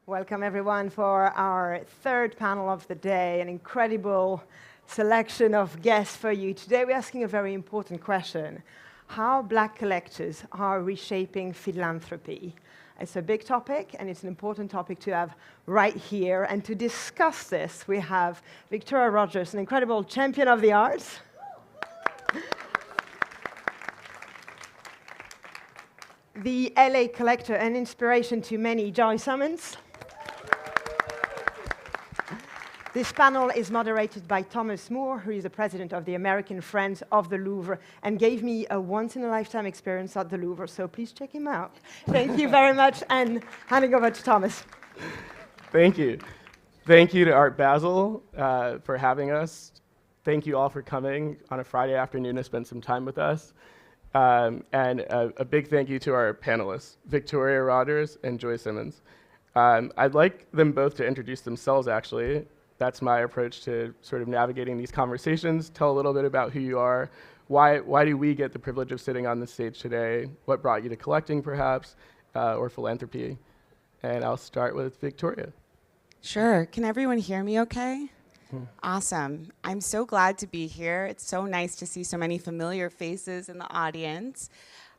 Welcome everyone for our third panel of the day, an incredible selection of guests for you. Today we're asking a very important question: how Black collectors are reshaping philanthropy. It's a big topic, and it's an important topic to have right here. And to discuss this, we have Victoria Rogers, an incredible champion of the arts. The LA collector and inspiration to many, Simmons. This panel is moderated by Thomas Moore, who is the president of the American Friends of the Louvre, and gave me a once-in-a-lifetime experience at the Louvre, so please check him out. Thank you very much, and handing over to Thomas. Thank you. Thank you to Art Basel for having us. Thank you all for coming on a Friday afternoon to spend some time with us. And a big thank you to our panelists, Victoria Rogers and Simmons. I'd like them both to introduce themselves, actually. That's my approach to sort of navigating these conversations. Tell a little bit about who you are. Why do we get the privilege of sitting on the stage today? What brought you to collecting, perhaps, or philanthropy? And I'll start with Victoria. Sure. Can everyone hear me okay? Awesome. I'm so glad to be here. It's so nice to see so many familiar faces in the audience.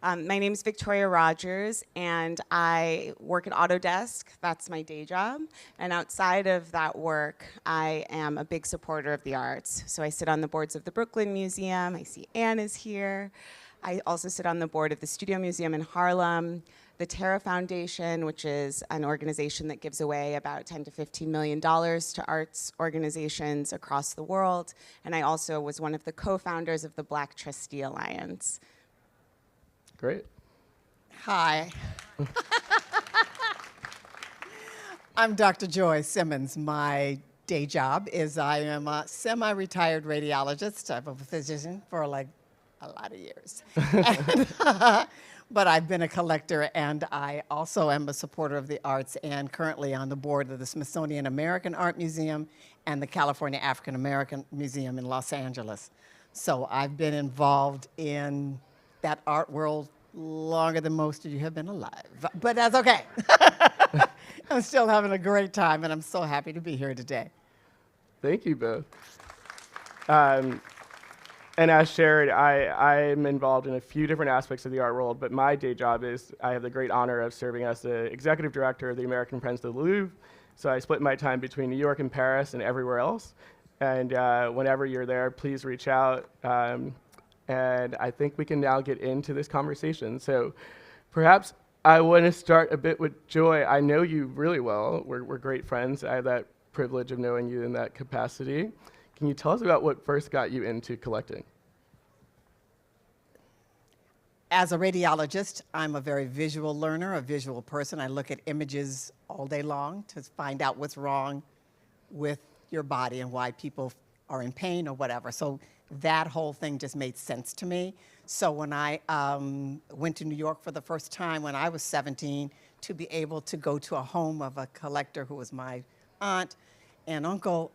My name is Victoria Rogers, and I work at Autodesk. That's my day job. And outside of that work, I am a big supporter of the arts. So I sit on the boards of the Brooklyn Museum. I see Anne is here. I also sit on the board of the Studio Museum in Harlem, the Terra Foundation, which is an organization that gives away about $10 to $15 million to arts organizations across the world. And I also was one of the co-founders of the Black Trustee Alliance. Great. Hi. I'm Dr. Joy Simmons. My day job is I am a semi-retired radiologist. I've been a physician for like a lot of years. But I've been a collector, and I also am a supporter of the arts and currently on the board of the Smithsonian American Art Museum and the California African American Museum in Los Angeles. So I've been involved in that art world longer than most of you have been alive. But that's okay. I'm still having a great time, and I'm so happy to be here today. Thank you both. And as shared, I'm involved in a few different aspects of the art world, but my day job is I have the great honor of serving as the executive director of the American Friends of the Louvre. So I split my time between New York and Paris and everywhere else. And whenever you're there, please reach out. And I think we can now get into this conversation. So perhaps I want to start a bit with Joy. I know you really well. We're great friends. I have that privilege of knowing you in that capacity. Can you tell us about what first got you into collecting? As a radiologist, I'm a very visual learner, a visual person. I look at images all day long to find out what's wrong with your body and why people are in pain or whatever. So that whole thing just made sense to me. So when I went to New York for the first time when I was 17, to be able to go to a home of a collector who was my aunt and uncle,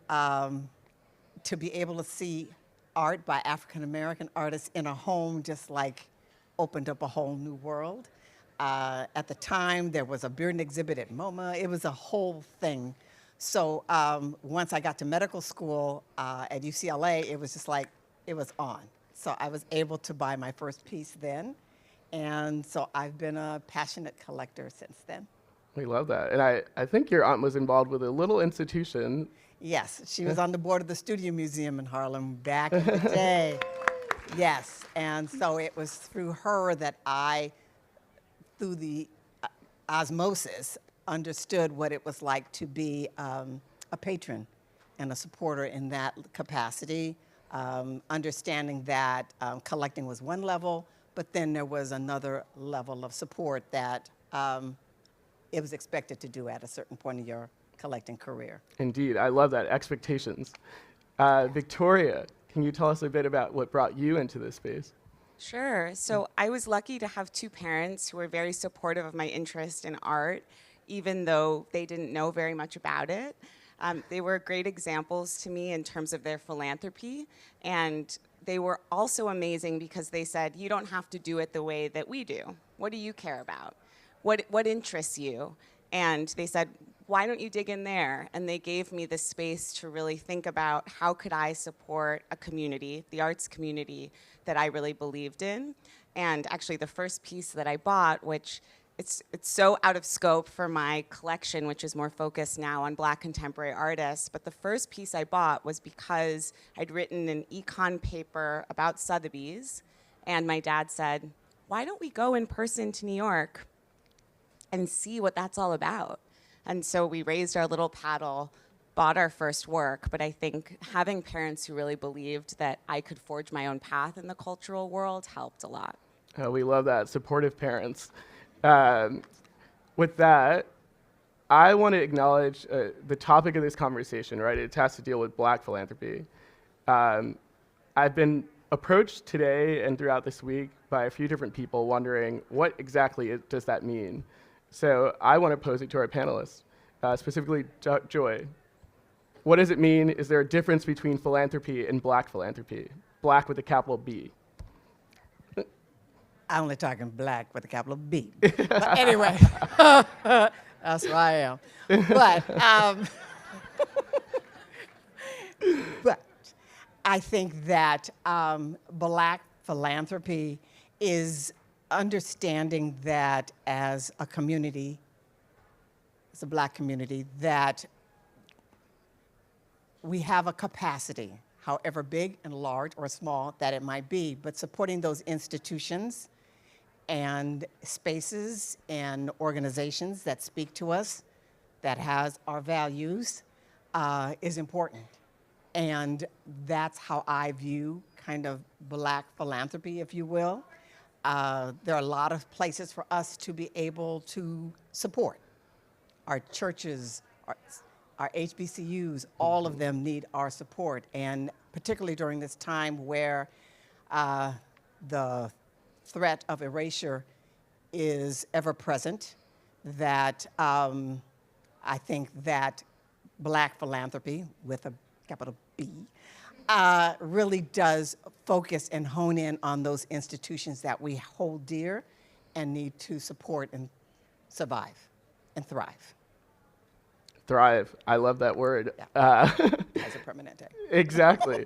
to be able to see art by African-American artists in a home just like opened up a whole new world. At the time, there was a Bearden exhibit at MoMA. It was a whole thing. So once I got to medical school at UCLA, it was just like, it was on. So I was able to buy my first piece then. And so I've been a passionate collector since then. We love that. And I think your aunt was involved with a little institution. Yes, she was on the board of the Studio Museum in Harlem back in the day. Yes, and so it was through her that I, through the osmosis, understood what it was like to be a patron and a supporter in that capacity, understanding that collecting was one level, but then there was another level of support that it was expected to do at a certain point in your collecting career. Indeed, I love that, expectations. Victoria, can you tell us a bit about what brought you into this space? Sure. So I was lucky to have two parents who were very supportive of my interest in art, even though they didn't know very much about it. They were great examples to me in terms of their philanthropy, and they were also amazing because they said, you don't have to do it the way that we do. What do you care about? What interests you? And they said, why don't you dig in there? And they gave me the space to really think about how could I support a community, the arts community that I really believed in. And actually the first piece that I bought, which it's so out of scope for my collection, which is more focused now on Black contemporary artists, but the first piece I bought was because I'd written an econ paper about Sotheby's, and my dad said, why don't we go in person to New York and see what that's all about? And so we raised our little paddle, bought our first work, but I think having parents who really believed that I could forge my own path in the cultural world helped a lot. Oh, we love that, supportive parents. With that, I want to acknowledge the topic of this conversation, right? It has to deal with Black philanthropy. I've been approached today and throughout this week by a few different people wondering what exactly does that mean. So I want to pose it to our panelists, specifically Joy. What does it mean? Is there a difference between philanthropy and Black philanthropy? Black with a capital B. I'm only talking Black with a capital B. But anyway, that's who I am. But I think that Black philanthropy is understanding that as a community, as a Black community, that we have a capacity, however big and large or small that it might be, but supporting those institutions and spaces and organizations that speak to us, that has our values, is important. And that's how I view kind of Black philanthropy, if you will. There are a lot of places for us to be able to support. Our churches, our HBCUs, all of them need our support. And particularly during this time where the threat of erasure is ever present, that I think that Black philanthropy, with a capital B, really does focus and hone in on those institutions that we hold dear and need to support and survive and thrive. Thrive. I love that word. Yeah. As a permanente. Exactly.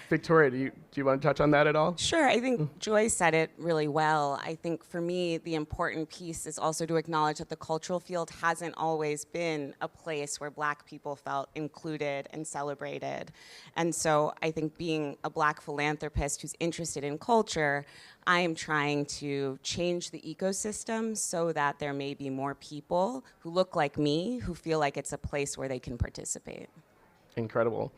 Victoria, do you want to touch on that at all? Sure, I think Joy said it really well. I think for me, the important piece is also to acknowledge that the cultural field hasn't always been a place where Black people felt included and celebrated. And so I think being a Black philanthropist who's interested in culture, I am trying to change the ecosystem so that there may be more people who look like me, who feel like it's a place where they can participate. Incredible.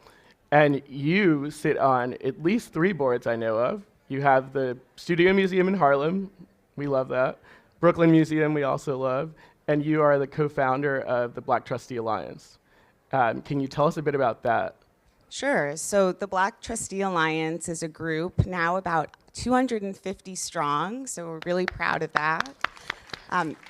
And you sit on at least 3 boards I know of. You have the Studio Museum in Harlem. We love that. Brooklyn Museum we also love. And you are the co-founder of the Black Trustee Alliance. Can you tell us a bit about that? Sure. So the Black Trustee Alliance is a group now about 250 strong, so we're really proud of that,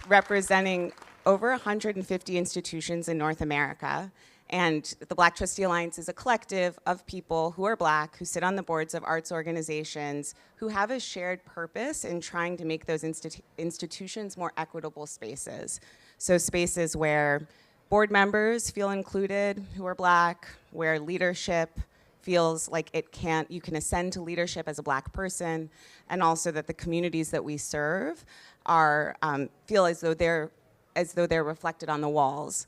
representing over 150 institutions in North America. And the Black Trustee Alliance is a collective of people who are Black, who sit on the boards of arts organizations, who have a shared purpose in trying to make those institutions more equitable spaces. So spaces where board members feel included who are Black, where leadership feels like you can ascend to leadership as a Black person, and also that the communities that we serve feel as though they're reflected on the walls,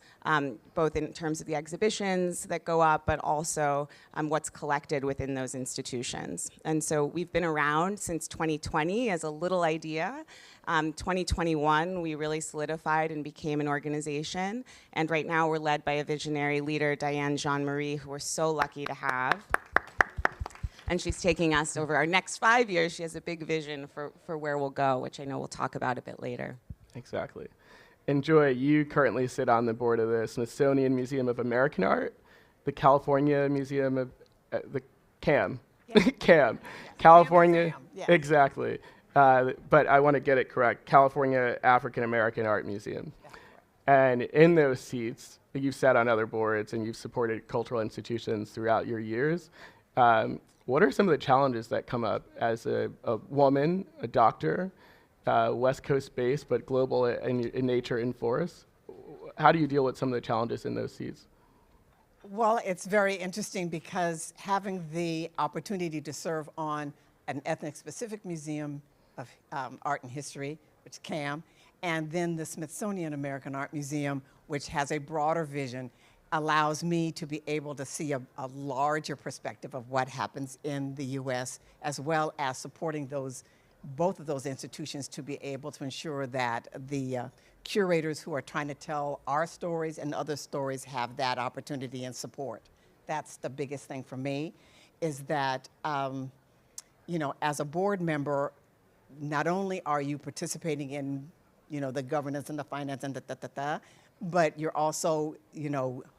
both in terms of the exhibitions that go up, but also what's collected within those institutions. And so we've been around since 2020 as a little idea. 2021, we really solidified and became an organization. And right now we're led by a visionary leader, Diane Jean-Marie, who we're so lucky to have. And she's taking us over our next 5 years. She has a big vision for where we'll go, which I know we'll talk about a bit later. Exactly. And Joy, you currently sit on the board of the Smithsonian Museum of American Art, the California Museum of, the CAM, yeah. CAM, yeah. California, yeah. Exactly. But I want to get it correct, California African American Art Museum. Yeah. And in those seats, you've sat on other boards and you've supported cultural institutions throughout your years. What are some of the challenges that come up as a woman, a doctor, West Coast based, but global in nature in force? how do you deal with some of the challenges in those seats? Well, it's very interesting because having the opportunity to serve on an ethnic-specific museum of art and history, which is CAM, and then the Smithsonian American Art Museum, which has a broader vision, allows me to be able to see a larger perspective of what happens in the U.S., as well as supporting both of those institutions to be able to ensure that the curators who are trying to tell our stories and other stories have that opportunity and support. That's the biggest thing for me, is that, as a board member, not only are you participating in, the governance and the finance and but you're also,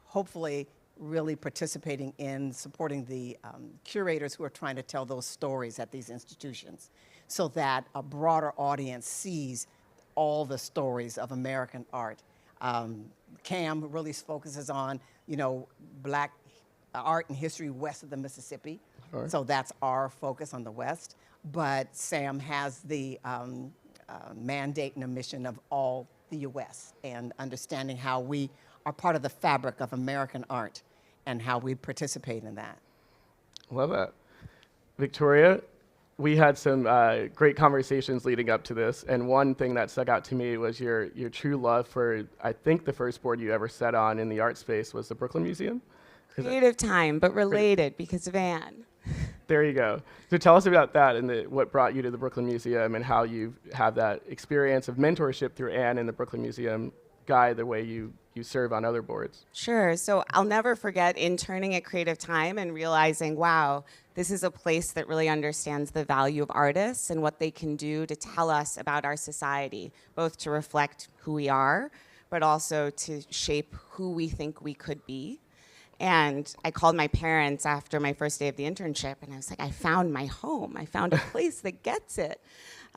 hopefully really participating in supporting the curators who are trying to tell those stories at these institutions, so that a broader audience sees all the stories of American art. CAM really focuses on, Black art and history west of the Mississippi. Sure. So that's our focus on the West. But SAM has the mandate and a mission of all the U.S. and understanding how we are part of the fabric of American art and how we participate in that. Love that. Victoria, we had some great conversations leading up to this, and one thing that stuck out to me was your true love for, I think the first board you ever sat on in the art space was the Brooklyn Museum? Creative time, but related because of Anne. There you go. So tell us about that and what brought you to the Brooklyn Museum and how you have that experience of mentorship through Anne in the Brooklyn Museum guide the way you serve on other boards. Sure. So I'll never forget interning at Creative Time and realizing, wow, this is a place that really understands the value of artists and what they can do to tell us about our society, both to reflect who we are, but also to shape who we think we could be. And I called my parents after my first day of the internship, and I was like, I found my home. I found a place that gets it.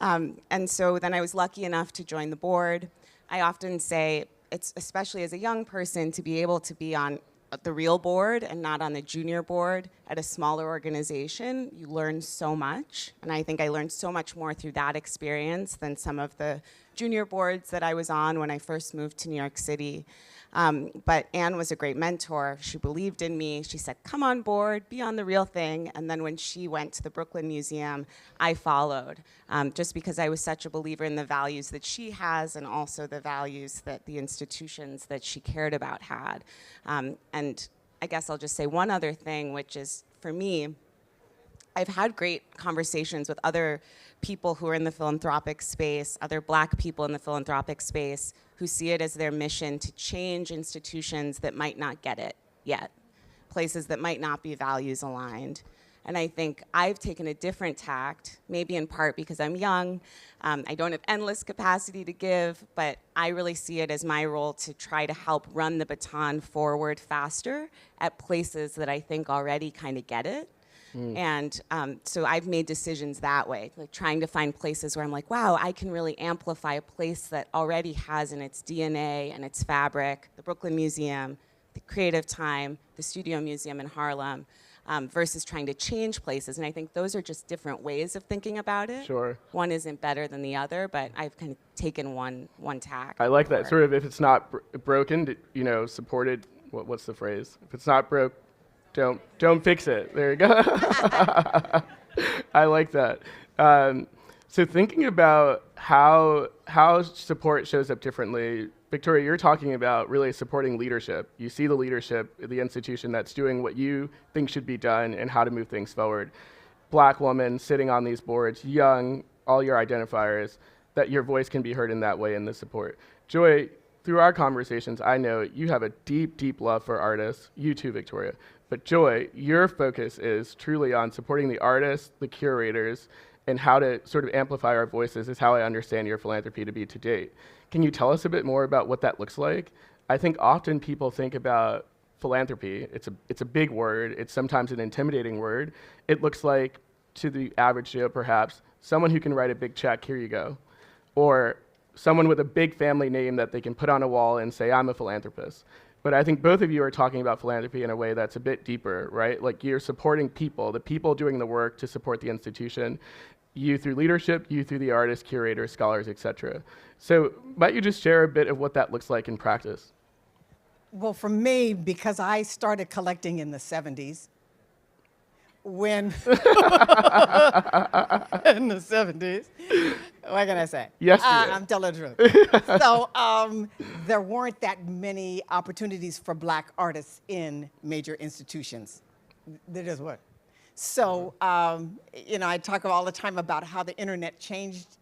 And so then I was lucky enough to join the board. I often say, it's especially as a young person, to be able to be on the real board and not on the junior board at a smaller organization. You learn so much, and I think I learned so much more through that experience than some of the junior boards that I was on when I first moved to New York City. But Anne was a great mentor. She believed in me. She said, come on board, be on the real thing. And then when she went to the Brooklyn Museum, I followed, just because I was such a believer in the values that she has and also the values that the institutions that she cared about had. And I guess I'll just say one other thing, which is, for me, I've had great conversations with other people who are in the philanthropic space, other Black people in the philanthropic space, who see it as their mission to change institutions that might not get it yet, places that might not be values aligned. And I think I've taken a different tact, maybe in part because I'm young. I don't have endless capacity to give, but I really see it as my role to try to help run the baton forward faster at places that I think already kind of get it. And so I've made decisions that way, like trying to find places where I'm like, wow, I can really amplify a place that already has in its DNA and its fabric, the Brooklyn Museum, the Creative Time, the Studio Museum in Harlem, versus trying to change places. And I think those are just different ways of thinking about it. Sure. One isn't better than the other, but I've kind of taken one tack. I like that. Sort of, if it's not broken, supported, what's the phrase? If it's not broke, don't fix it. There you go. I like that. So thinking about how support shows up differently, Victoria, you're talking about really supporting leadership. You see the leadership at the institution that's doing what you think should be done and how to move things forward. Black woman sitting on these boards, young, all your identifiers, that your voice can be heard in that way in the support. Joy, through our conversations, I know you have a deep, deep love for artists. You too, Victoria. But Joy, your focus is truly on supporting the artists, the curators, and how to sort of amplify our voices is how I understand your philanthropy to be to date. Can you tell us a bit more about what that looks like? I think often people think about philanthropy. It's a big word. It's sometimes an intimidating word. It looks like, to the average Joe perhaps, someone who can write a big check, here you go. Or someone with a big family name that they can put on a wall and say, I'm a philanthropist. But I think both of you are talking about philanthropy in a way that's a bit deeper, right? Like you're supporting people, the people doing the work to support the institution, you through leadership, you through the artists, curators, scholars, etc. So might you just share a bit of what that looks like in practice? Well, for me, because I started collecting in the 70s, when in the 70s, what can I say? Yesterday. I'm telling the truth. So there weren't that many opportunities for black artists in major institutions. There just weren't. So, I talk all the time about how the internet changed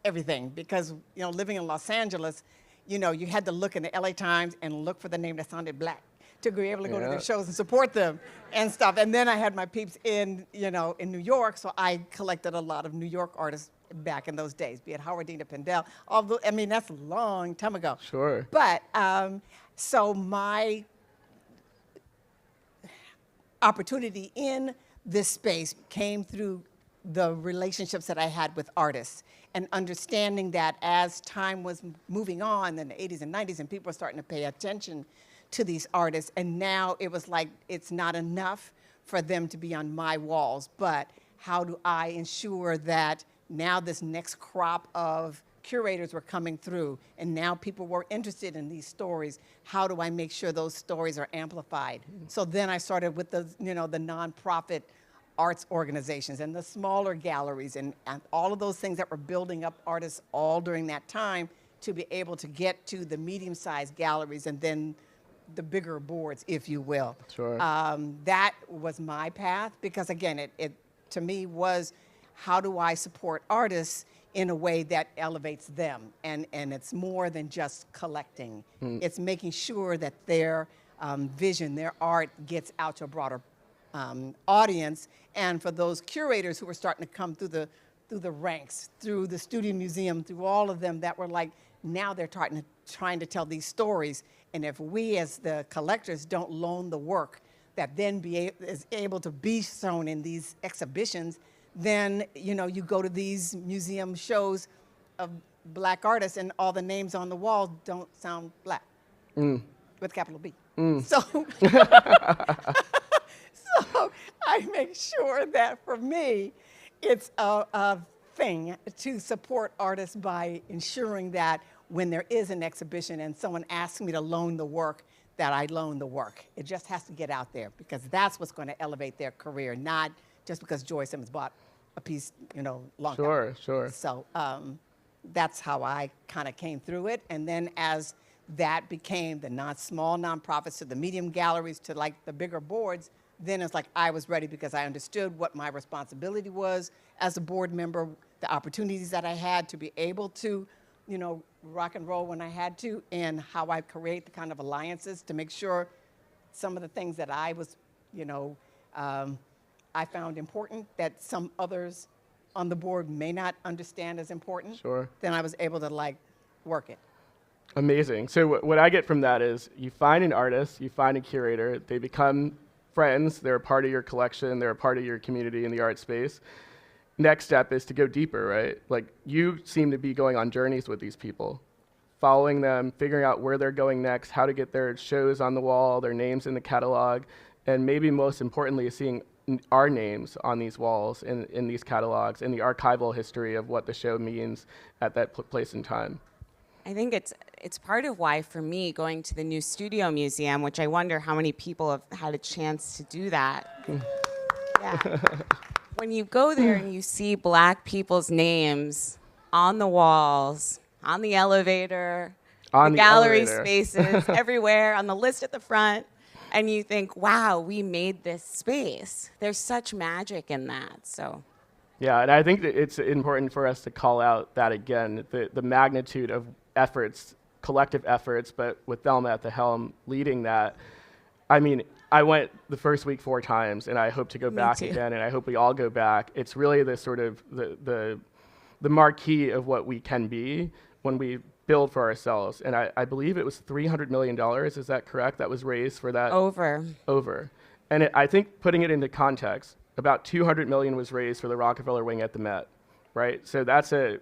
everything because, living in Los Angeles, you had to look in the LA Times and look for the name that sounded black to be able to go to their shows and support them and stuff. And then I had my peeps in New York, so I collected a lot of New York artists back in those days, be it Howardina Pendel. Although, that's a long time ago. Sure. But, so my opportunity in this space came through the relationships that I had with artists and understanding that as time was moving on in the 80s and 90s and people were starting to pay attention to these artists, and now it was like it's not enough for them to be on my walls, but how do I ensure that now this next crop of curators were coming through and now people were interested in these stories, how do I make sure those stories are amplified? So then I started with the nonprofit arts organizations and the smaller galleries and all of those things that were building up artists all during that time to be able to get to the medium-sized galleries and then the bigger boards, if you will. Sure. That was my path because, again, it to me was how do I support artists in a way that elevates them? And it's more than just collecting. It's making sure that their vision, their art gets out to a broader audience. And for those curators who were starting to come through the ranks, through the Studio Museum, through all of them that were like, now they're trying to tell these stories. And if we as the collectors don't loan the work that then is able to be shown in these exhibitions, then you go to these museum shows of black artists and all the names on the wall don't sound black with capital B. So, so I make sure that for me, it's a thing to support artists by ensuring that when there is an exhibition and someone asks me to loan the work, that I loan the work. It just has to get out there because that's what's going to elevate their career, not just because Joy Simmons bought a piece, long time. Sure. So that's how I kind of came through it. And then as that became the small nonprofits to the medium galleries to like the bigger boards, then it's like I was ready because I understood what my responsibility was as a board member, the opportunities that I had to be able to, rock and roll when I had to, and how I create the kind of alliances to make sure some of the things that I was, I found important that some others on the board may not understand as important. Sure. Then I was able to work it. Amazing. So what I get from that is you find an artist, you find a curator, they become friends, they're a part of your collection, they're a part of your community in the art space. Next step is to go deeper, right? Like you seem to be going on journeys with these people, following them, figuring out where they're going next, how to get their shows on the wall, their names in the catalog, and maybe most importantly, seeing our names on these walls in these catalogs and the archival history of what the show means at that place and time. I think it's part of why, for me, going to the new Studio Museum, which I wonder how many people have had a chance to do that. Yeah. When you go there and you see black people's names on the walls, on the elevator, the gallery spaces, everywhere, on the list at the front, and you think, wow, we made this space. There's such magic in that, so. Yeah, and I think that it's important for us to call out that again, the magnitude of efforts, collective efforts, but with Thelma at the helm leading that. I mean, I went the first week 4 times, and I hope to go back again, and I hope we all go back. It's really the sort of the marquee of what we can be when we build for ourselves. And I believe it was $300 million, is that correct, that was raised for that? Over. And I think putting it into context, about $200 million was raised for the Rockefeller Wing at the Met, right? So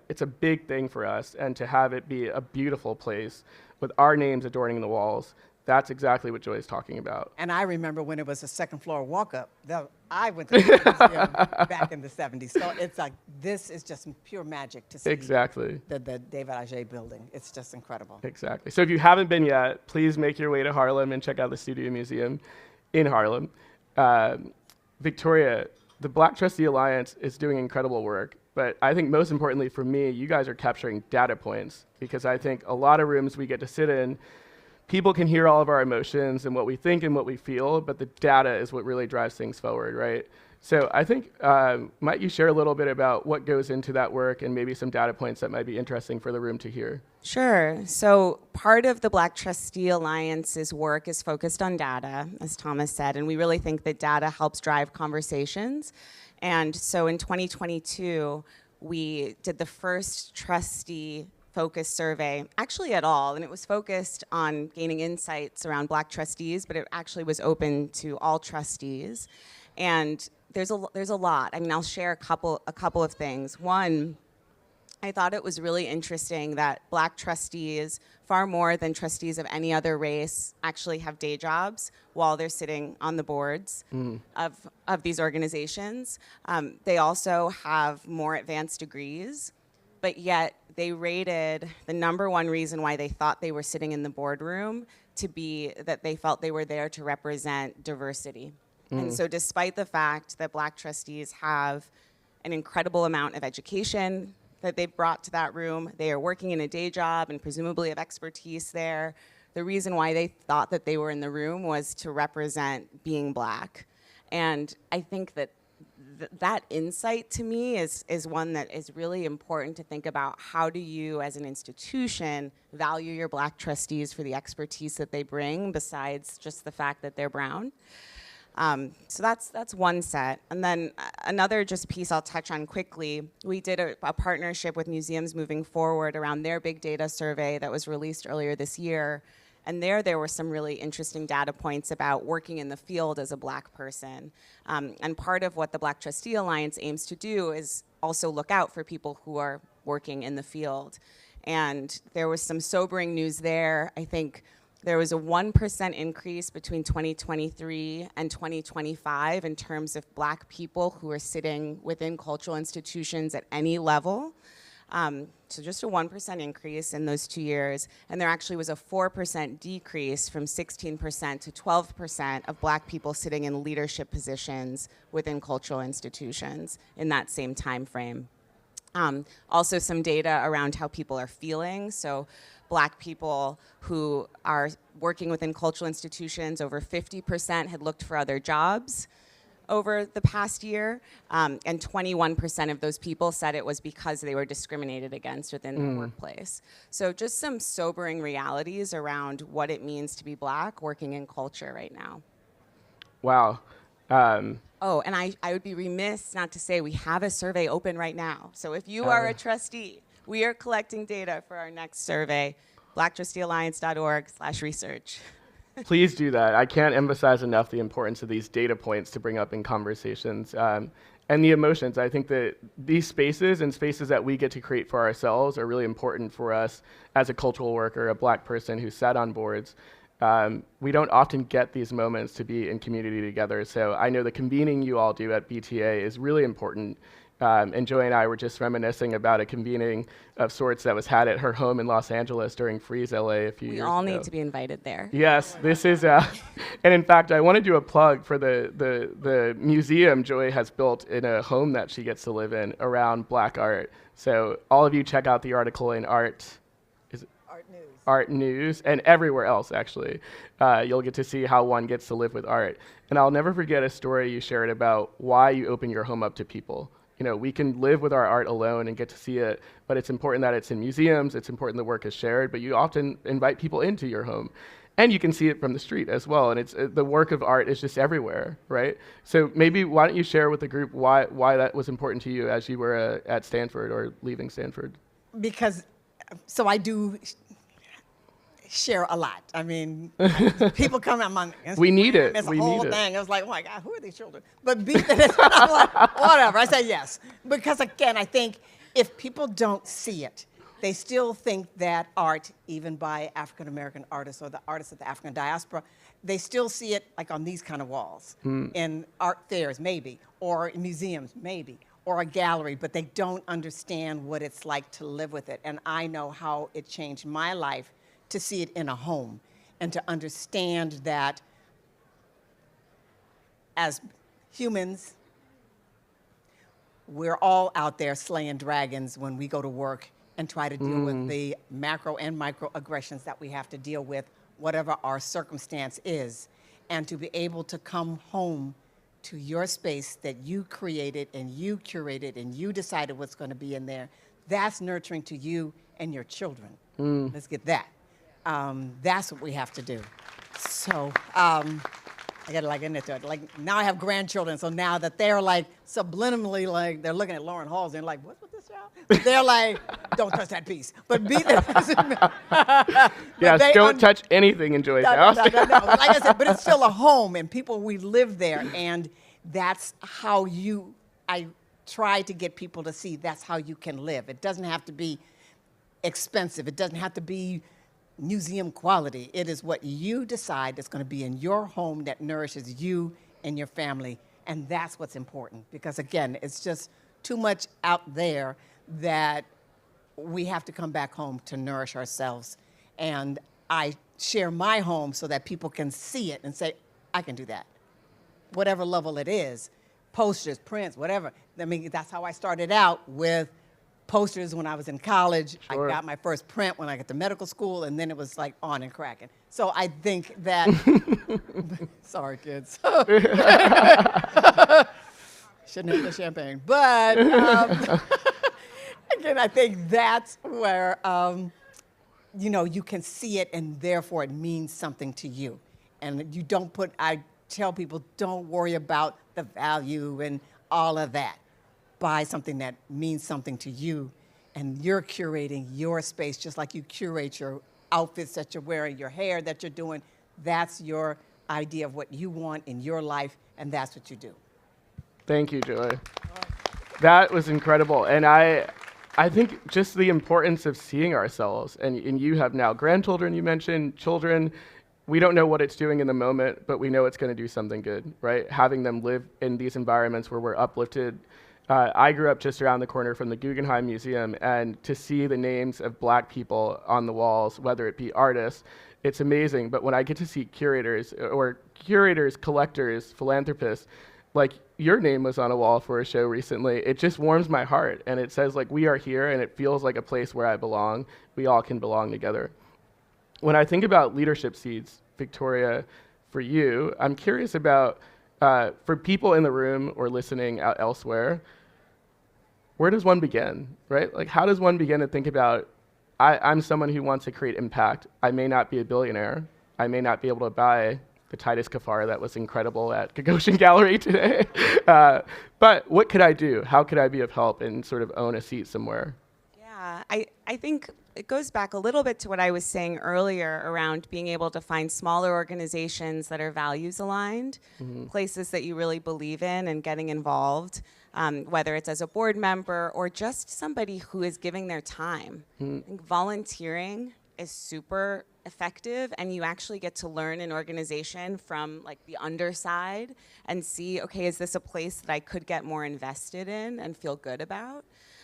it's a big thing for us, and to have it be a beautiful place with our names adorning the walls, That's exactly what Joy is talking about. And I remember when it was a second floor walk-up. I went to the museum back in the 70s. So it's like, this is just pure magic to see Exactly. the David Auger building. It's just incredible. Exactly. So if you haven't been yet, please make your way to Harlem and check out the Studio Museum in Harlem. Victoria, the Black Trustee Alliance is doing incredible work, but I think most importantly for me, you guys are capturing data points, because I think a lot of rooms we get to sit in, people can hear all of our emotions and what we think and what we feel, but the data is what really drives things forward, right? So I think, might you share a little bit about what goes into that work and maybe some data points that might be interesting for the room to hear? Sure. So part of the Black Trustee Alliance's work is focused on data, as Thomas said, and we really think that data helps drive conversations. And so in 2022, we did the first trustee focus survey, actually at all, and it was focused on gaining insights around Black trustees, but it actually was open to all trustees. And there's a lot. I mean, I'll share a couple of things. One, I thought it was really interesting that Black trustees, far more than trustees of any other race, actually have day jobs while they're sitting on the boards of these organizations. They also have more advanced degrees, but yet they rated the #1 reason why they thought they were sitting in the boardroom to be that they felt they were there to represent diversity. And so despite the fact that Black trustees have an incredible amount of education that they've brought to that room, they are working in a day job and presumably have expertise there, the reason why they thought that they were in the room was to represent being Black. And I think that that insight to me is one that is really important to think about. How do you as an institution value your Black trustees for the expertise that they bring besides just the fact that they're brown? So that's one set. And then another just piece I'll touch on quickly, we did a partnership with Museums Moving Forward around their big data survey that was released earlier this year. And there were some really interesting data points about working in the field as a Black person. And part of what the Black Trustee Alliance aims to do is also look out for people who are working in the field. And there was some sobering news there. I think there was a 1% increase between 2023 and 2025 in terms of Black people who are sitting within cultural institutions at any level. So just a 1% increase in those 2 years. And there actually was a 4% decrease from 16% to 12% of Black people sitting in leadership positions within cultural institutions in that same time frame. Also some data around how people are feeling. So Black people who are working within cultural institutions, over 50% had looked for other jobs over the past year, and 21% of those people said it was because they were discriminated against within the workplace. So just some sobering realities around what it means to be Black working in culture right now. Wow. Oh, and I would be remiss not to say we have a survey open right now. So if you are a trustee, we are collecting data for our next survey, blacktrusteealliance.org/research. Please do that. I can't emphasize enough the importance of these data points to bring up in conversations. And the emotions. I think that these spaces and spaces that we get to create for ourselves are really important for us as a cultural worker, a Black person who sat on boards. We don't often get these moments to be in community together. So I know the convening you all do at BTA is really important. And Joy and I were just reminiscing about a convening of sorts that was had at her home in Los Angeles during Freeze LA a few years ago. We all need to be invited there. Yes, this is, and in fact, I want to do a plug for the museum Joy has built in a home that she gets to live in around Black art. So all of you check out the article in Art News, and everywhere else, actually. You'll get to see how one gets to live with art. And I'll never forget a story you shared about why you open your home up to people. You know, we can live with our art alone and get to see it, but it's important that it's in museums, it's important the work is shared, but you often invite people into your home. And you can see it from the street as well, and it's the work of art is just everywhere, right? So maybe why don't you share with the group why that was important to you as you were at Stanford or leaving Stanford? Because, so I do share a lot. I mean, people come on my we need it. It's a we whole need thing. I was like, oh my God, who are these children? But I'm like, whatever. I said yes. Because again, I think if people don't see it, They still think that art, even by African American artists or the artists of the African diaspora, they still see it like on these kind of walls, in art fairs maybe, or in museums maybe, or a gallery, but they don't understand what it's like to live with it. And I know how it changed my life to see it in a home and to understand that as humans, we're all out there slaying dragons when we go to work and try to deal with the macro and microaggressions that we have to deal with, whatever our circumstance is. And to be able to come home to your space that you created and you curated and you decided what's going to be in there, that's nurturing to you and your children. Let's get that. That's what we have to do. So I got to like into it. Like now I have grandchildren, so now that they're like subliminally like they're looking at Lauren Halls and they're like, what's with this child? But they're like, don't touch that piece. But be yes, don't touch anything in Joy's house. No. Like I said, but it's still a home, and people, we live there, and that's how I try to get people to see that's how you can live. It doesn't have to be expensive. It doesn't have to be museum quality. It is what you decide that's going to be in your home that nourishes you and your family, and that's what's important. Because again, it's just too much out there that we have to come back home to nourish ourselves. And I share my home so that people can see it and say, I can do that. Whatever level it is, posters, prints, whatever. I mean, that's how I started out with posters when I was in college. Sure. I got my first print when I got to medical school, and then it was like on and cracking. So I think that, sorry kids. Shouldn't have the champagne. But again, I think that's where, you can see it and therefore it means something to you. And you don't I tell people, don't worry about the value and all of that. Buy something that means something to you, and you're curating your space just like you curate your outfits that you're wearing, your hair that you're doing. That's your idea of what you want in your life, and that's what you do. Thank you, Joy. That was incredible. And I think just the importance of seeing ourselves, and you have now grandchildren, you mentioned children. We don't know what it's doing in the moment, but we know it's going to do something good, right? Having them live in these environments where we're uplifted. I grew up just around the corner from the Guggenheim Museum, and to see the names of Black people on the walls, whether it be artists, it's amazing. But when I get to see curators, collectors, philanthropists, like your name was on a wall for a show recently, it just warms my heart. And it says, like, we are here, and it feels like a place where I belong. We all can belong together. When I think about leadership seeds, Victoria, for you, I'm curious about, for people in the room or listening out elsewhere, where does one begin, right? Like, how does one begin to think about, I'm someone who wants to create impact. I may not be a billionaire. I may not be able to buy the Titus Kafar that was incredible at Gagosian Gallery today. But what could I do? How could I be of help and sort of own a seat somewhere? Yeah, I think it goes back a little bit to what I was saying earlier around being able to find smaller organizations that are values aligned, places that you really believe in and getting involved, whether it's as a board member or just somebody who is giving their time. I think volunteering is super effective, and you actually get to learn an organization from like the underside and see, okay, is this a place that I could get more invested in and feel good about?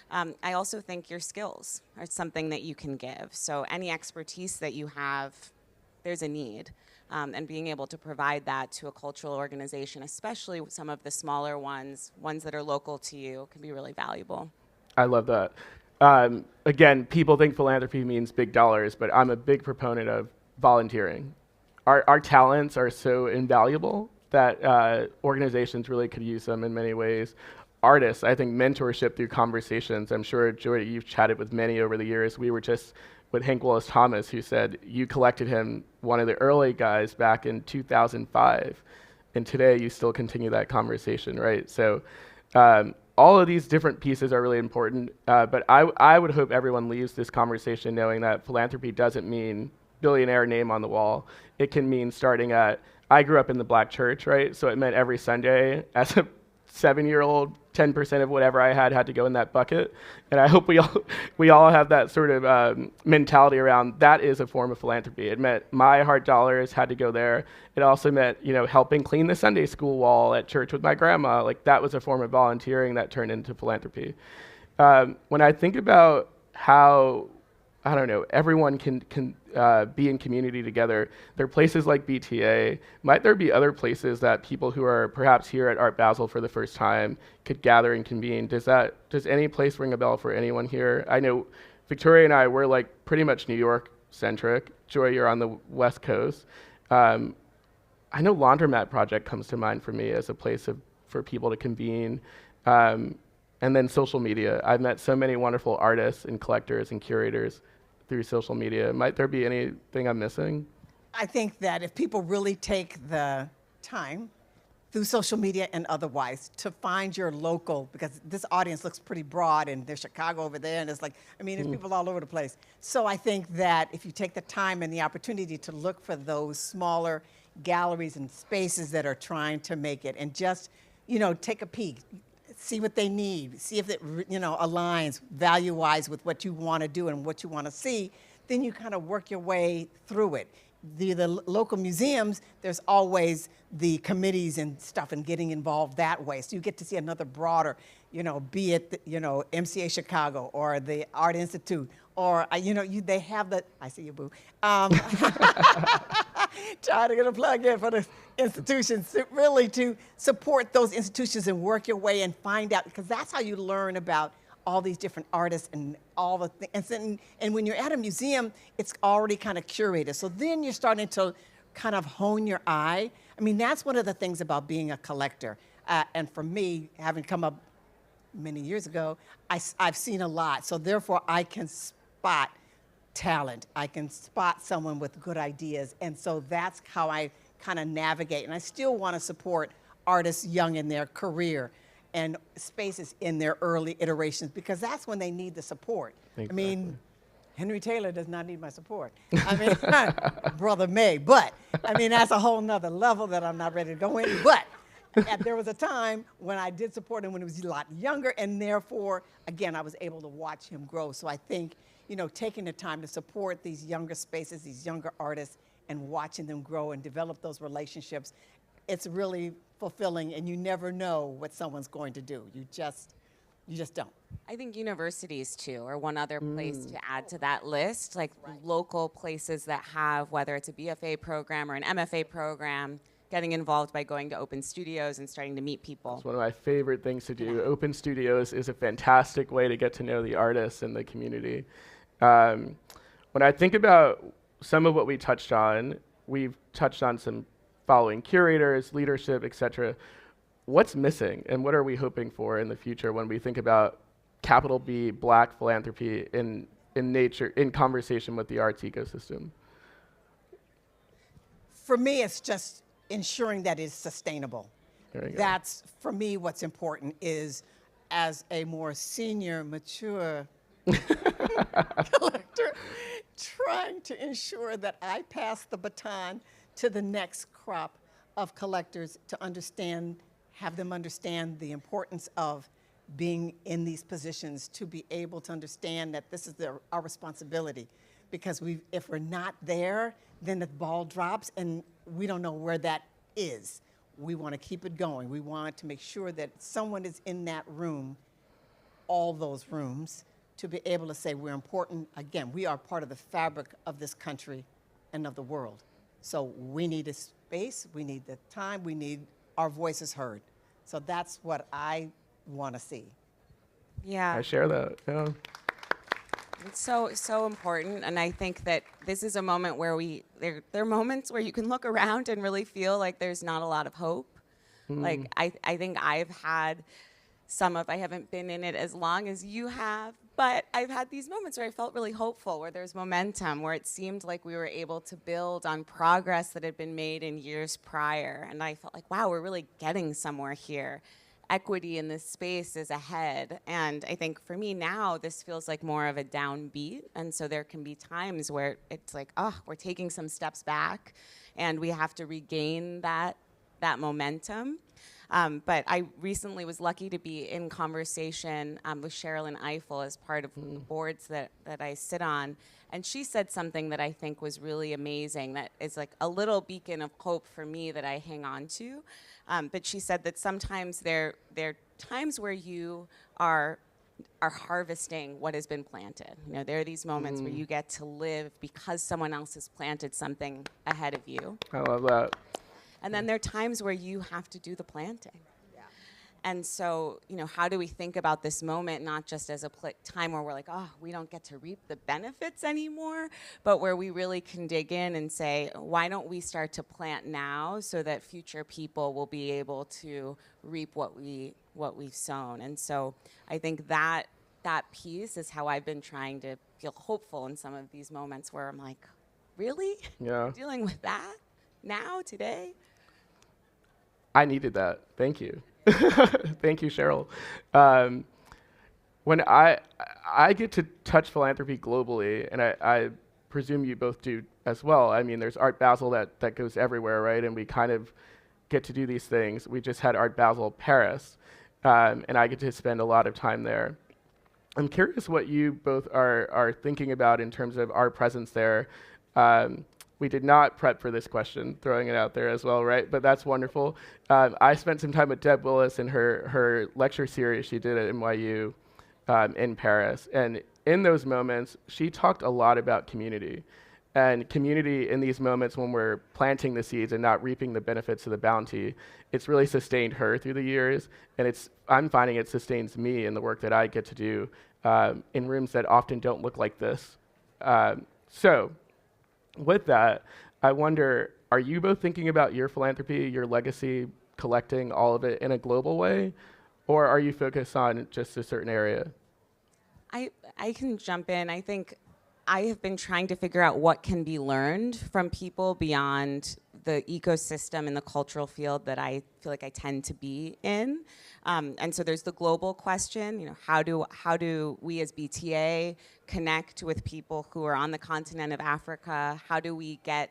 I also think your skills are something that you can give. So any expertise that you have, there's a need. And being able to provide that to a cultural organization, especially some of the smaller ones that are local to you, can be really valuable. I love that. Again, people think philanthropy means big dollars, but I'm a big proponent of volunteering. Our talents are so invaluable that organizations really could use them in many ways. Artists, I think mentorship through conversations. I'm sure, Joy, you've chatted with many over the years. We were just with Hank Willis Thomas, who said you collected him, one of the early guys, back in 2005. And today you still continue that conversation, right? So all of these different pieces are really important. But I would hope everyone leaves this conversation knowing that philanthropy doesn't mean billionaire name on the wall. It can mean starting at, I grew up in the Black church, right? So it meant every Sunday as a 7-year-old, 10% of whatever I had to go in that bucket. And I hope we all have that sort of mentality around that is a form of philanthropy. It meant my hard dollars had to go there. It also meant, helping clean the Sunday school wall at church with my grandma. Like, that was a form of volunteering that turned into philanthropy. When I think about how, I don't know, everyone can be in community together, there are places like BTA. Might there be other places that people who are perhaps here at Art Basel for the first time could gather and convene? Does any place ring a bell for anyone here? I know Victoria and I, we're like pretty much New York centric. Joy, you're on the West Coast. I know Laundromat Project comes to mind for me as a place for people to convene. And then social media. I've met so many wonderful artists and collectors and curators through social media. Might there be anything I'm missing? I think that if people really take the time through social media and otherwise to find your local, because this audience looks pretty broad and there's Chicago over there and it's like, there's people all over the place. So I think that if you take the time and the opportunity to look for those smaller galleries and spaces that are trying to make it and just, take a peek, see what they need, see if it aligns value-wise with what you want to do and what you want to see, then you kind of work your way through it. The local museums, there's always the committees and stuff and getting involved that way. So you get to see another broader, be it, MCA Chicago or the Art Institute or, they have the, I see you, boo. Trying to get a plug in for the institutions, really to support those institutions and work your way and find out, because that's how you learn about all these different artists and all the things. And when you're at a museum, it's already kind of curated. So then you're starting to kind of hone your eye. That's one of the things about being a collector. And for me, having come up many years ago, I've seen a lot. So therefore, I can spot talent. I can spot someone with good ideas. And so that's how I kind of navigate. And I still want to support artists young in their career and spaces in their early iterations, because that's when they need the support. Exactly. Henry Taylor does not need my support. Brother May, but that's a whole nother level that I'm not ready to go in. But there was a time when I did support him when he was a lot younger, and therefore, again, I was able to watch him grow. So I think, taking the time to support these younger spaces, these younger artists, and watching them grow and develop those relationships, it's really fulfilling, and you never know what someone's going to do. You just don't. I think universities, too, are one other place to add to that list, like local places that have, whether it's a BFA program or an MFA program, getting involved by going to open studios and starting to meet people. It's one of my favorite things to do. Open studios is a fantastic way to get to know the artists and the community. When I think about some of what we touched on, we've touched on some following curators, leadership, etc. What's missing, and what are we hoping for in the future when we think about capital B, Black philanthropy in nature, in conversation with the arts ecosystem? For me, it's just ensuring that it's sustainable. That's, for me, what's important is, as a more senior, mature collector, trying to ensure that I pass the baton to the next crop of collectors to have them understand the importance of being in these positions, to be able to understand that this is our responsibility. Because if we're not there, then the ball drops and we don't know where that is. We want to keep it going. We want to make sure that someone is in that room, all those rooms, to be able to say we're important. Again, we are part of the fabric of this country and of the world. So we need a space, we need the time, we need our voices heard. So that's what I want to see. Yeah. I share that. Yeah. It's so important, and I think that this is a moment where there are moments where you can look around and really feel like there's not a lot of hope. Like I think I've had I haven't been in it as long as you have, but I've had these moments where I felt really hopeful, where there's momentum, where it seemed like we were able to build on progress that had been made in years prior, and I felt like, wow, we're really getting somewhere here. Equity in this space is ahead. And I think for me now, this feels like more of a downbeat. And so there can be times where it's like, we're taking some steps back and we have to regain that momentum. But I recently was lucky to be in conversation with Sherilyn Eiffel as part of the boards that I sit on. And she said something that I think was really amazing, that is like a little beacon of hope for me that I hang on to. But she said that sometimes there are times where you are harvesting what has been planted. You know, there are these moments where you get to live because someone else has planted something ahead of you. I love that. And then there are times where you have to do the planting. Yeah. And so, you know, how do we think about this moment not just as a time where we're like, oh, we don't get to reap the benefits anymore, but where we really can dig in and say, why don't we start to plant now so that future people will be able to reap what we've sown. And so I think that piece is how I've been trying to feel hopeful in some of these moments where I'm like, really? Yeah. Dealing with that now, today? I needed that. Thank you. Thank you, Cheryl. When I get to touch philanthropy globally, and I presume you both do as well. I mean, there's Art Basel that goes everywhere, right? And we kind of get to do these things. We just had Art Basel Paris, and I get to spend a lot of time there. I'm curious what you both are thinking about in terms of our presence there. We did not prep for this question, throwing it out there as well, right? But that's wonderful. I spent some time with Deb Willis in her lecture series she did at NYU in Paris. And in those moments, she talked a lot about community. And community in these moments when we're planting the seeds and not reaping the benefits of the bounty, it's really sustained her through the years. And I'm finding it sustains me in the work that I get to do in rooms that often don't look like this. So with that, I wonder, are you both thinking about your philanthropy, your legacy, collecting all of it in a global way? Or are you focused on just a certain area? I can jump in. I think I have been trying to figure out what can be learned from people beyond the ecosystem and the cultural field that I feel like I tend to be in. And so there's the global question, you know, how do we as BTA connect with people who are on the continent of Africa? How do we get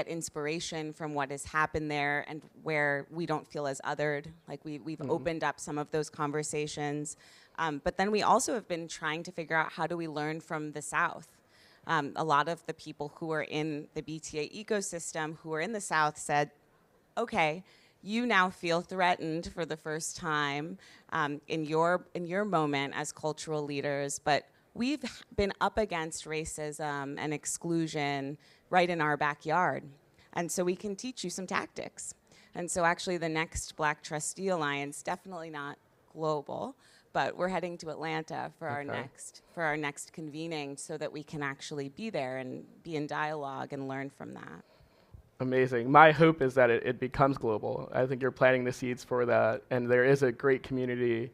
inspiration from what has happened there and where we don't feel as othered? Like we've opened up some of those conversations. But then we also have been trying to figure out how do we learn from the South. A lot of the people who are in the BTA ecosystem who are in the South said, okay, you now feel threatened for the first time in your moment as cultural leaders, but we've been up against racism and exclusion right in our backyard. And so we can teach you some tactics. And so actually the next Black Trustee Alliance, definitely not global, but we're heading to Atlanta for our next convening so that we can actually be there and be in dialogue and learn from that. Amazing. My hope is that it becomes global. I think you're planting the seeds for that, and there is a great community,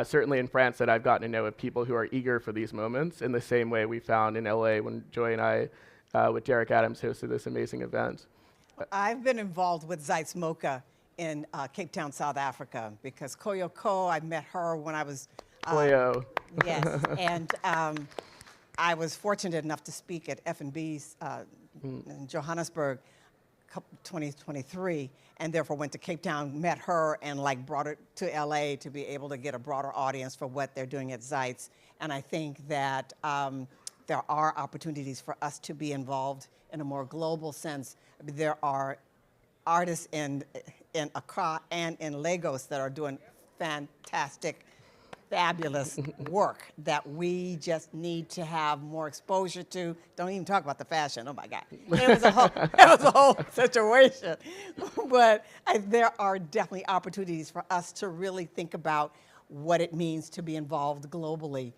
certainly in France, that I've gotten to know of people who are eager for these moments in the same way we found in LA when Joy and I, with Derek Adams, hosted this amazing event. I've been involved with Zeitz Mocha in Cape Town, South Africa, because Koyo Ko, I met her when I was... Koyo. Yes, and I was fortunate enough to speak at F&B's in Johannesburg 2023, and therefore went to Cape Town, met her, and brought it to LA to be able to get a broader audience for what they're doing at Zeitz. And I think that there are opportunities for us to be involved in a more global sense. There are artists in Accra and in Lagos that are doing fantastic, fabulous work that we just need to have more exposure to. Don't even talk about the fashion. Oh my God, it was a whole situation. But there are definitely opportunities for us to really think about what it means to be involved globally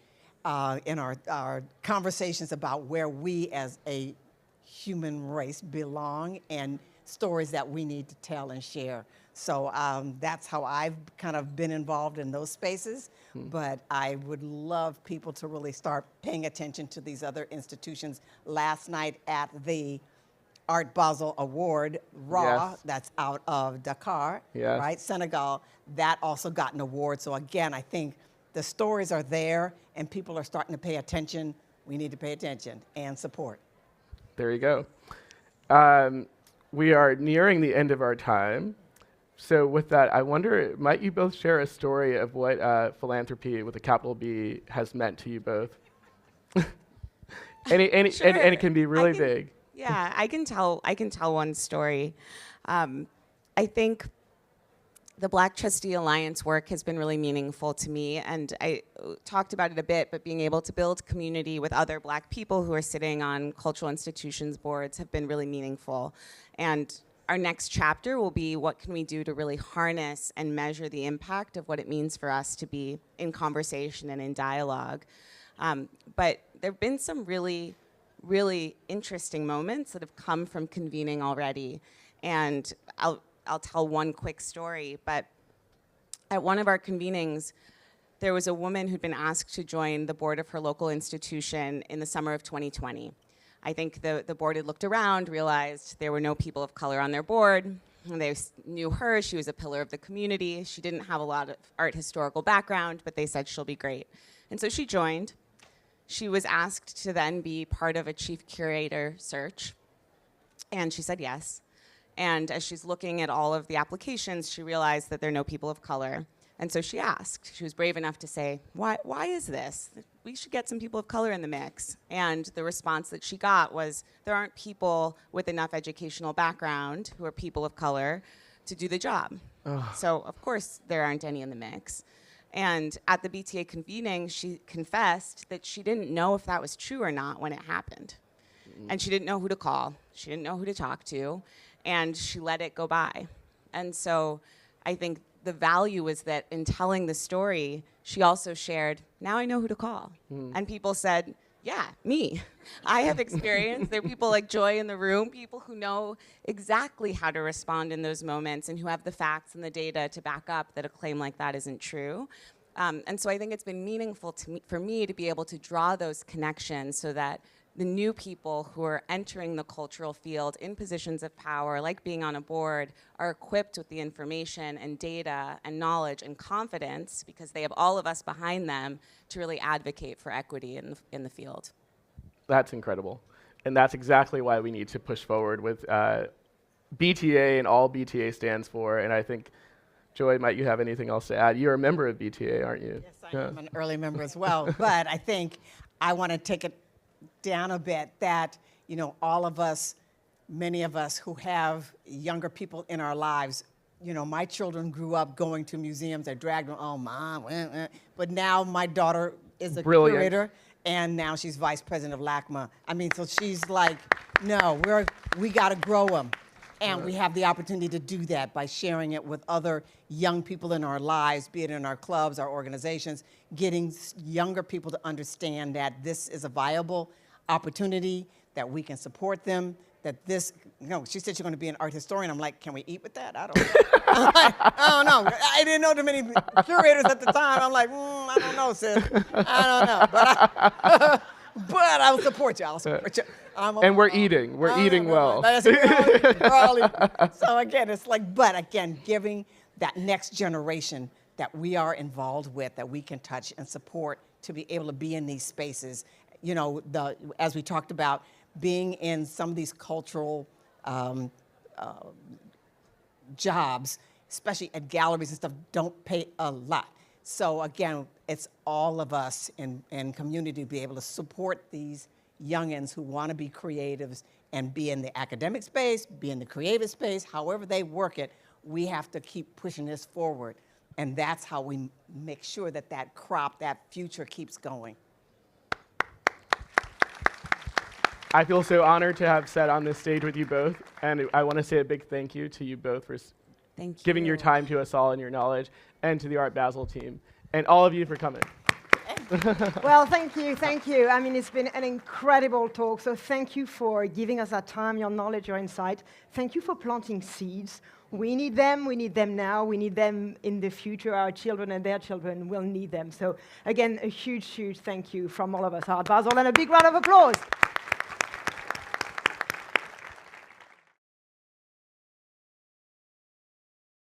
in our conversations about where we as a human race belong and stories that we need to tell and share. So that's how I've kind of been involved in those spaces. But I would love people to really start paying attention to these other institutions. Last night at the Art Basel Award, RAW, Yes. that's out of Dakar, Yes. right, Senegal, that also got an award. So again, I think the stories are there and people are starting to pay attention. We need to pay attention and support. There you go. We are nearing the end of our time. So with that, I wonder, might you both share a story of what philanthropy with a capital B has meant to you both? Sure. And it can be really big. Yeah, I can tell one story. I think the Black Trustee Alliance work has been really meaningful to me, and I talked about it a bit, but being able to build community with other Black people who are sitting on cultural institutions boards have been really meaningful. And our next chapter will be what can we do to really harness and measure the impact of what it means for us to be in conversation and in dialogue. But there have been some really, really interesting moments that have come from convening already. And I'll tell one quick story, but at one of our convenings, there was a woman who'd been asked to join the board of her local institution in the summer of 2020. I think the board had looked around, realized there were no people of color on their board. And they knew her, she was a pillar of the community. She didn't have a lot of art historical background, but they said she'll be great. And so she joined. She was asked to then be part of a chief curator search, and she said yes. And as she's looking at all of the applications, she realized that there are no people of color. And so she asked, she was brave enough to say, why is this? We should get some people of color in the mix. And the response that she got was, there aren't people with enough educational background who are people of color to do the job. So of course there aren't any in the mix. And at the BTA convening, she confessed that she didn't know if that was true or not when it happened. And she didn't know who to call. She didn't know who to talk to. And she let it go by. And so I think the value was that in telling the story, she also shared, now I know who to call. And people said, yeah, me. I have experience. There are people like Joy in the room, people who know exactly how to respond in those moments and who have the facts and the data to back up that a claim like that isn't true. And so I think it's been meaningful for me to be able to draw those connections so that the new people who are entering the cultural field in positions of power, like being on a board, are equipped with the information and data and knowledge and confidence, because they have all of us behind them, to really advocate for equity in the field. That's incredible. And that's exactly why we need to push forward with BTA and all BTA stands for. And I think, Joy, might you have anything else to add? You're a member of BTA, aren't you? Yes, I am an early member as well. But I think I want to take it down a bit that, you know, all of us, many of us who have younger people in our lives, you know, my children grew up going to museums. I dragged them, oh, Mom, but now my daughter is a curator, and now she's vice president of LACMA. I mean, so she's like, no, we got to grow them. And we have the opportunity to do that by sharing it with other young people in our lives, be it in our clubs, our organizations, getting younger people to understand that this is a viable opportunity, that we can support them, that this, you know, she said she's going to be an art historian. I'm like, can we eat with that? I don't know. I'm like, I don't know. I didn't know too many curators at the time. I'm like, I don't know, sis. I don't know. But I'll support you. I'll support you. And we're eating. We're eating well. So again, it's like, but again, giving that next generation that we are involved with, that we can touch and support, to be able to be in these spaces. You know, as we talked about, being in some of these cultural jobs, especially at galleries and stuff, don't pay a lot. So again, it's all of us in community to be able to support these youngins who want to be creatives and be in the academic space, be in the creative space, however they work it. We have to keep pushing this forward. And that's how we make sure that that crop, that future keeps going. I feel so honored to have sat on this stage with you both, and I want to say a big thank you to you both for giving your time to us all and your knowledge, and to the Art Basel team, and all of you for coming. Well, thank you. I mean, it's been an incredible talk, so thank you for giving us that time, your knowledge, your insight. Thank you for planting seeds. We need them now, we need them in the future. Our children and their children will need them. So again, a huge, huge thank you from all of us at Art Basel, and a big round of applause.